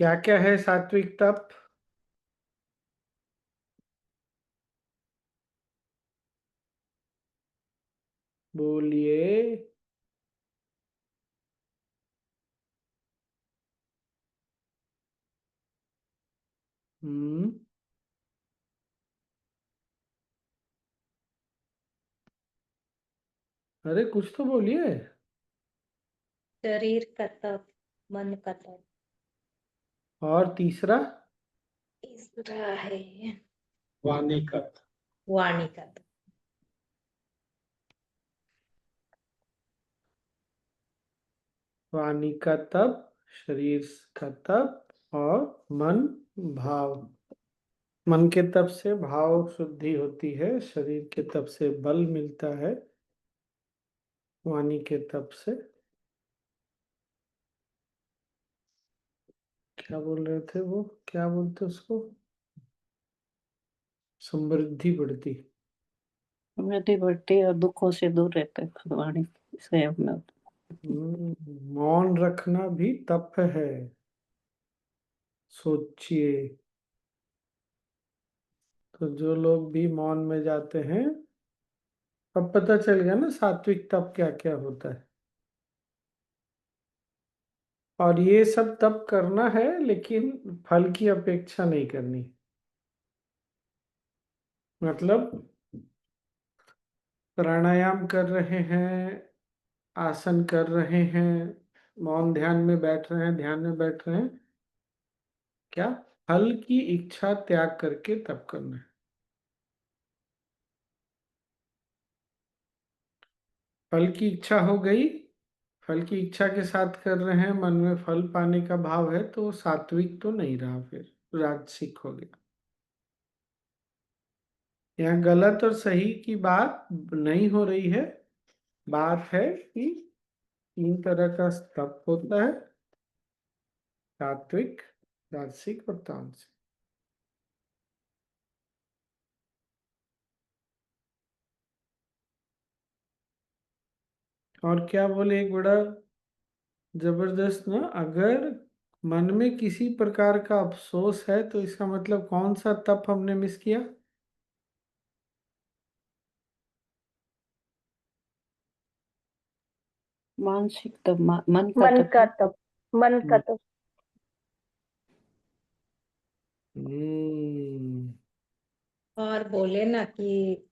क्या क्या है सात्विक तप? बोलिए। हम्म। अरे कुछ तो बोलिए। शरीर का तप, मन का तप। और तीसरा? तीसरा है वाणी का। वाणी का तप। वाणी का तप, शरीर का तप और मन भाव। मन के तप से भाव शुद्धि होती है, शरीर के तप से बल मिलता है, वाणी के तप से क्या बोल रहे थे वो, क्या बोलते उसको, समृद्धि बढ़ती। समृद्धि बढ़ती और दुखों से दूर रहते हैं भगवान से अपना। मौन रखना भी तप है। सोचिए। तो जो लोग भी मौन में जाते हैं, अब पता चल गया ना सात्विक तप क्या क्या होता है। और ये सब तप करना है, लेकिन फल की अपेक्षा नहीं करनी। मतलब प्राणायाम कर रहे हैं, आसन कर रहे हैं, मौन ध्यान में बैठ रहे हैं, ध्यान में बैठ रहे हैं, क्या फल की इच्छा त्याग करके तप करना है। फल की इच्छा हो गई, फल की इच्छा के साथ कर रहे हैं, मन में फल पाने का भाव है, तो सात्विक तो नहीं रहा, फिर राजसिक हो गया। यहाँ गलत और सही की बात नहीं हो रही है। बात है कि तीन तरह का तप होता है, सात्विक, राजसिक और तामसिक। और क्या बोले, एक बड़ा जबरदस्त ना, अगर मन में किसी प्रकार का अफसोस है तो इसका मतलब कौन सा तप हमने मिस किया? मानसिक तप, मन का मन तप। का तप, मन का तप। हम्म। और बोले ना कि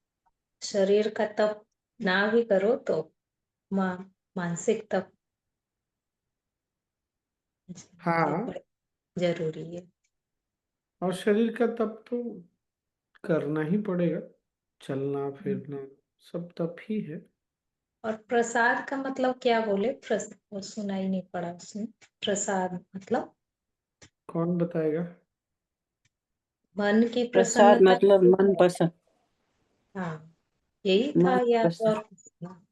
शरीर का तप ना भी करो तो मा, मानसिक तप ये हाँ। बड़ा जरूरी है। और शरीर का तप तो करना ही पड़ेगा, चलना फिरना सब तप ही है। और प्रसाद का मतलब क्या बोले? वो सुनाई नहीं पड़ा उसमें। प्रसाद मतलब कौन बताएगा? मन की प्रसाद प्रसन्नता। मतलब मन पसंद। हाँ, यही था मन या पसंद। और कुछ था?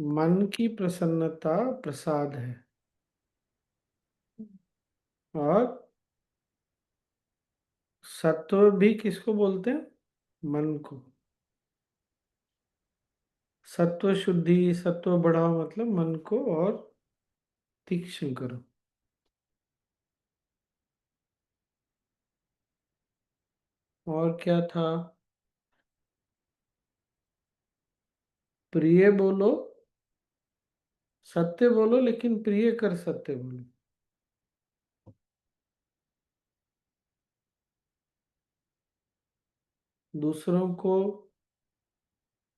मन की प्रसन्नता प्रसाद है। और सत्व भी किसको बोलते हैं? मन को। सत्व शुद्धि, सत्व बढ़ाओ, मतलब मन को और तीक्ष्ण करो। और क्या था? प्रिय बोलो, सत्य बोलो, लेकिन प्रिय कर सत्य बोलो। दूसरों को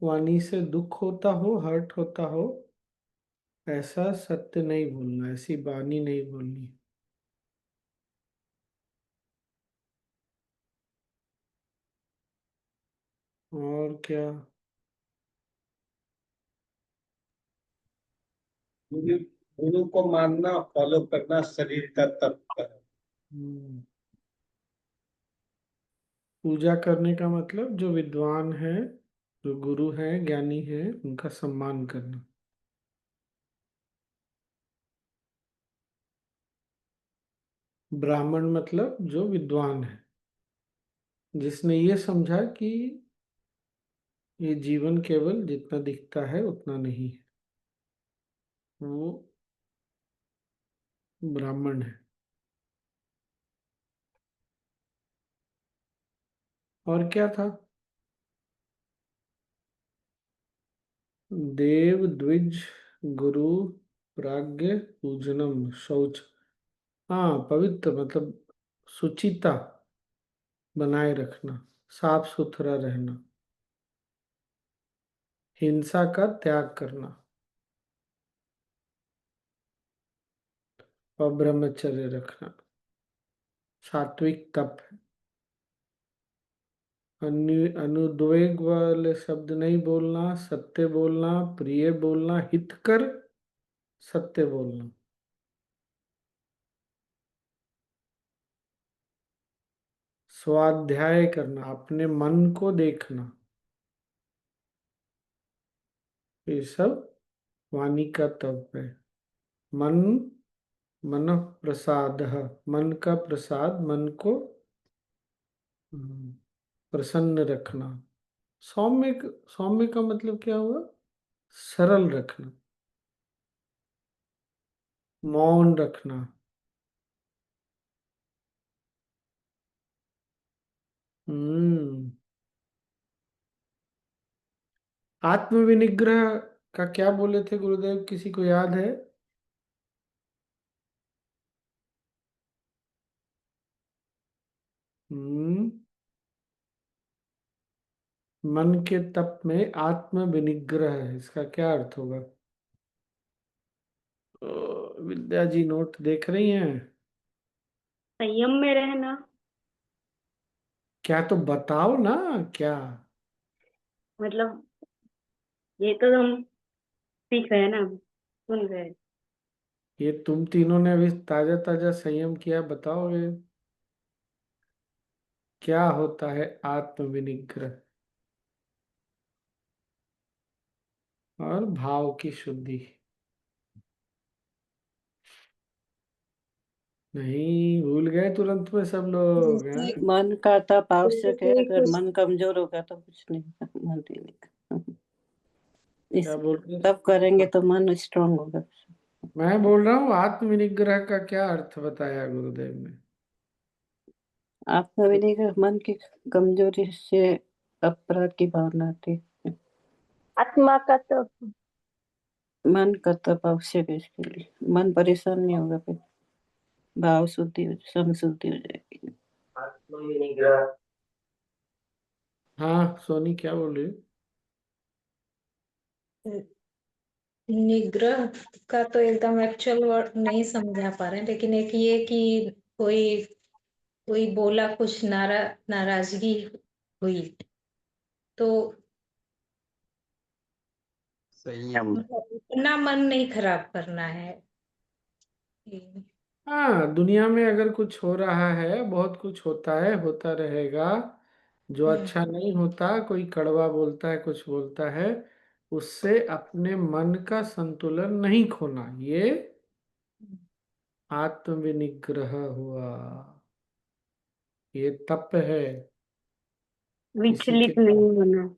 वाणी से दुख होता हो, हर्ट होता हो, ऐसा सत्य नहीं बोलना, ऐसी वाणी नहीं बोलनी। और क्या? गुरु गुरु को मानना, फॉलो करना शरीर का तप है। हम्म। पूजा करने का मतलब जो विद्वान है, जो गुरु है, ज्ञानी है, उनका सम्मान करना। ब्राह्मण मतलब जो विद्वान है, जिसने ये समझा कि ये जीवन केवल जितना दिखता है उतना नहीं है, वो ब्राह्मण है। और क्या था? देव द्विज गुरु प्राज्ञ पूजनम शौच। हाँ, पवित्र मतलब सुचिता बनाए रखना, साफ सुथरा रहना, हिंसा का त्याग करना और ब्रह्मचर्य रखना सात्विक तप है। अनुद्वेग वाले शब्द नहीं बोलना, सत्य बोलना, प्रिय बोलना, हितकर सत्य बोलना। स्वाध्याय करना, अपने मन को देखना, ये सब वाणी का तप है। मन, मन प्रसाद, मन का प्रसाद, मन को हम्म, प्रसन्न रखना। सौम्य, सौम्य का मतलब क्या हुआ? सरल रखना, मौन रखना। हम्म। आत्मविनिग्रह का क्या बोले थे गुरुदेव, किसी को याद है? हम्म। मन के तप में आत्म विनिग्रह है, इसका क्या अर्थ होगा? विद्या जी नोट देख रही हैं? संयम में रहना। क्या तो बताओ ना क्या। मतलब ये तो हम सीख रहे हैं ना, सुन रहे हैं। ये तुम तीनों ने अभी ताजा ताजा संयम किया, बताओगे क्या होता है आत्म विनिग्रह और भाव की शुद्धि? नहीं, भूल गए तुरंत में सब लोग हैं? जैसे मन का तप जैसे आवश्यक है, कोई अगर कुछ मन कमजोर होगा तो कुछ नहीं मन नहीं। क्या इस बोल रहे? तब करेंगे तो मन स्ट्रांग होगा। मैं बोल रहा हूँ आत्म विनिग्रह का क्या अर्थ बताया गुरुदेव ने? आपका विनिग्रह मन की कमजोरी से अपराध की भावना आती है। आत्मा का तो मन का तप आवश्यक है इसके लिए, मन परेशान नहीं होगा, फिर भाव शुद्धि समशुद्धि हो जाएगी। हाँ सोनी क्या बोल रही? निग्रह का तो एकदम एक्चुअल वर्ड नहीं समझा पा रहे हैं, लेकिन एक ये कि कोई कोई बोला कुछ नाराजगी हुई तो संयम। इतना मन नहीं खराब करना है। हाँ, दुनिया में अगर कुछ हो रहा है, बहुत कुछ होता है, होता रहेगा। जो अच्छा नहीं होता, कोई कड़वा बोलता है, कुछ बोलता है, उससे अपने मन का संतुलन नहीं खोना, ये आत्मविनिग्रह हुआ। ये तप है। किसी के विचलित नहीं होना।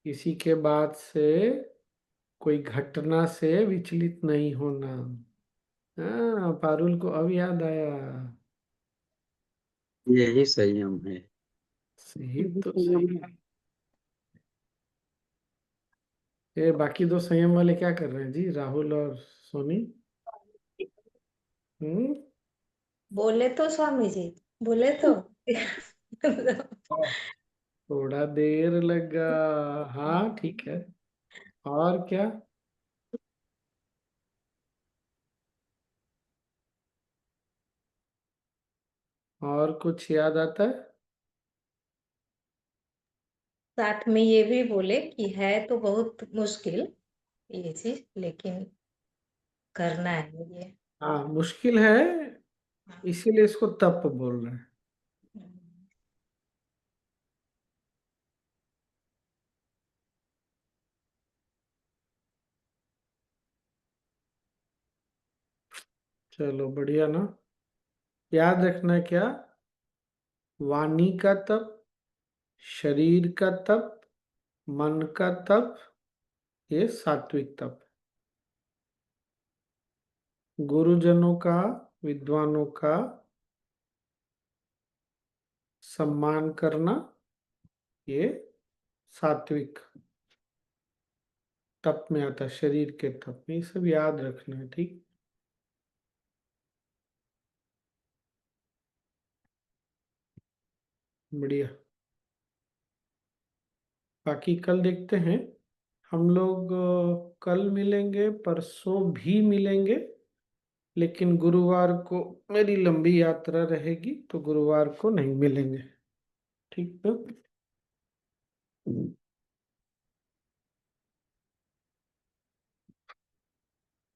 किसी के बात से, कोई घटना से विचलित नहीं होना। हाँ, पारुल को अब याद आया। यही संयम है। सही तो सही। ये बाकी दो संयम वाले क्या कर रहे हैं जी, राहुल और सोनी? हम्म। बोले तो स्वामी जी, बोले तो थोड़ा देर लगा। हाँ ठीक है। और क्या? और कुछ याद आता है? साथ में ये भी बोले कि है तो बहुत मुश्किल ये चीज, लेकिन करना है ये। हाँ मुश्किल है, इसीलिए इसको तप बोल रहे हैं। चलो बढ़िया ना। याद रखना क्या? वाणी का तप, शरीर का तप, मन का तप, ये सात्विक तप। गुरुजनों का विद्वानों का सम्मान करना, ये सात्विक तप में आता है, शरीर के तप में। ये सब याद रखना है, ठीक। बढ़िया। बाकी कल देखते हैं हम लोग। कल मिलेंगे, परसों भी मिलेंगे, लेकिन गुरुवार को मेरी लंबी यात्रा रहेगी तो गुरुवार को नहीं मिलेंगे, ठीक है।